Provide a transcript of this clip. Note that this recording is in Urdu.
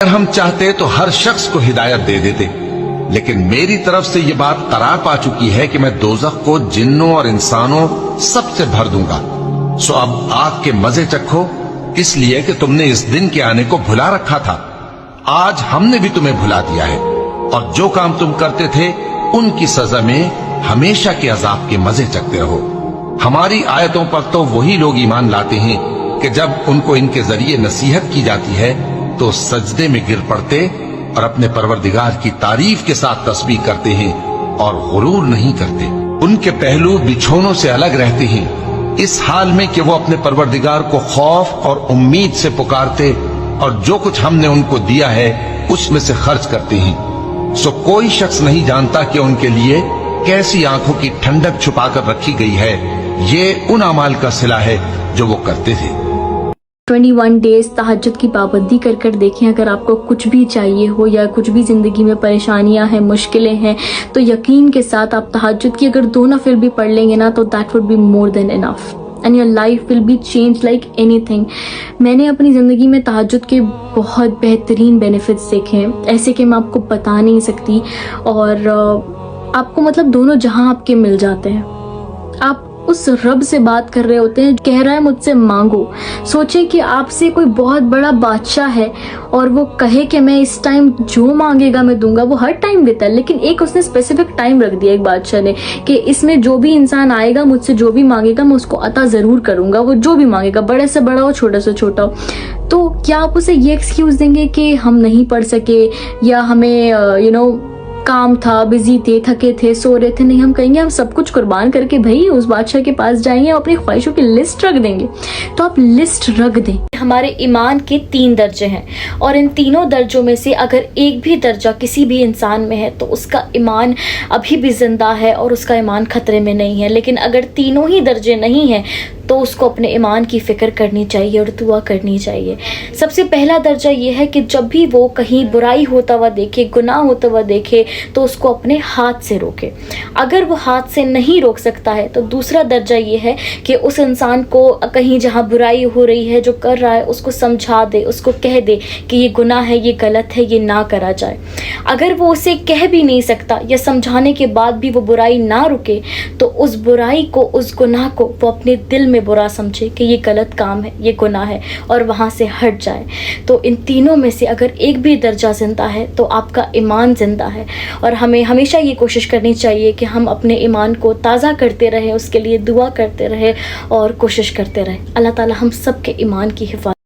اگر ہم چاہتے تو ہر شخص کو ہدایت دے دیتے، لیکن میری طرف سے یہ بات قرار پا چکی ہے کہ میں دوزخ کو جنوں اور انسانوں سب سے بھر دوں گا۔ سو اب آگ کے مزے چکھو، اس لیے کہ تم نے اس دن کے آنے کو بھلا رکھا تھا۔ آج ہم نے بھی تمہیں بھلا دیا ہے، اور جو کام تم کرتے تھے ان کی سزا میں ہمیشہ کے عذاب کے مزے چکھتے رہو۔ ہماری آیتوں پر تو وہی لوگ ایمان لاتے ہیں کہ جب ان کو ان کے ذریعے نصیحت کی جاتی ہے تو سجدے میں گر پڑتے اور اپنے پروردگار کی تعریف کے ساتھ تسبیح کرتے ہیں اور غرور نہیں کرتے۔ ان کے پہلو بچھونوں سے الگ رہتے ہیں، اس حال میں کہ وہ اپنے پروردگار کو خوف اور امید سے پکارتے اور جو کچھ ہم نے ان کو دیا ہے اس میں سے خرچ کرتے ہیں۔ سو کوئی شخص نہیں جانتا کہ ان کے لیے کیسی آنکھوں کی ٹھنڈک چھپا کر رکھی گئی ہے، یہ ان اعمال کا صلہ ہے جو وہ کرتے تھے۔ 21 ڈیز تہجد کی پابندی کر کر دیکھیں، اگر آپ کو کچھ بھی چاہیے ہو یا کچھ بھی زندگی میں پریشانیاں ہیں، مشکلیں ہیں، تو یقین کے ساتھ آپ تہجد کی اگر 2 نفل بھی پڑھ لیں گے نا تو that would be more than enough and your life will be change like اینی تھنگ۔ میں نے اپنی زندگی میں تہجد کے بہت بہترین بینیفٹس دیکھے ہیں، ایسے کہ میں آپ کو بتا نہیں سکتی، اور آپ کو مطلب دونوں جہاں آپ کے مل جاتے ہیں۔ آپ اس رب سے بات کر رہے ہوتے ہیں، کہہ رہا ہے مجھ سے مانگو۔ سوچیں کہ آپ سے کوئی بہت بڑا بادشاہ ہے اور وہ کہے کہ میں اس ٹائم جو مانگے گا میں دوں گا۔ وہ ہر ٹائم دیتا ہے، لیکن ایک اس نے اسپیسیفک ٹائم رکھ دیا ایک بادشاہ نے کہ اس میں جو بھی انسان آئے گا مجھ سے جو بھی مانگے گا میں اس کو عطا ضرور کروں گا، وہ جو بھی مانگے گا، بڑے سے بڑا ہو چھوٹا سے چھوٹا ہو۔ تو کیا آپ اسے یہ ایکسکیوز دیں گے کہ ہم نہیں پڑھ سکے یا ہمیں کام تھا، بزی تھے، تھکے تھے، سو رہے تھے؟ نہیں، ہم کہیں گے ہم سب کچھ قربان کر کے بھائی اس بادشاہ کے پاس جائیں گے، اپنی خواہشوں کی لسٹ رکھ دیں گے۔ تو آپ لسٹ رکھ دیں۔ ہمارے ایمان کے 3 درجے ہیں، اور ان تینوں درجوں میں سے اگر ایک بھی درجہ کسی بھی انسان میں ہے تو اس کا ایمان ابھی بھی زندہ ہے اور اس کا ایمان خطرے میں نہیں ہے۔ لیکن اگر تینوں ہی درجے نہیں ہیں تو اس کو اپنے ایمان کی فکر کرنی چاہیے اور دعا کرنی چاہیے۔ سب سے پہلا درجہ یہ ہے کہ جب بھی وہ کہیں برائی ہوتا ہوا دیکھے، گناہ ہوتا ہوا دیکھے تو اس کو اپنے ہاتھ سے روکے۔ اگر وہ ہاتھ سے نہیں روک سکتا ہے تو دوسرا درجہ یہ ہے کہ اس انسان کو کہیں جہاں برائی ہو رہی ہے جو کر رہا ہے اس کو سمجھا دے، اس کو کہہ دے کہ یہ گناہ ہے، یہ غلط ہے، یہ نہ کرا جائے۔ اگر وہ اسے کہہ بھی نہیں سکتا یا سمجھانے کے بعد بھی وہ برائی نہ رکے تو اس برائی کو، اس گناہ کو وہ اپنے دل میں برا سمجھے کہ یہ غلط کام ہے، یہ گناہ ہے، اور وہاں سے ہٹ جائے۔ تو ان تینوں میں سے اگر ایک بھی درجہ زندہ ہے تو آپ کا ایمان زندہ ہے، اور ہمیں ہمیشہ یہ کوشش کرنی چاہیے کہ ہم اپنے ایمان کو تازہ کرتے رہیں، اس کے لیے دعا کرتے رہیں اور کوشش کرتے رہیں۔ اللہ تعالی ہم سب کے ایمان کی حفاظت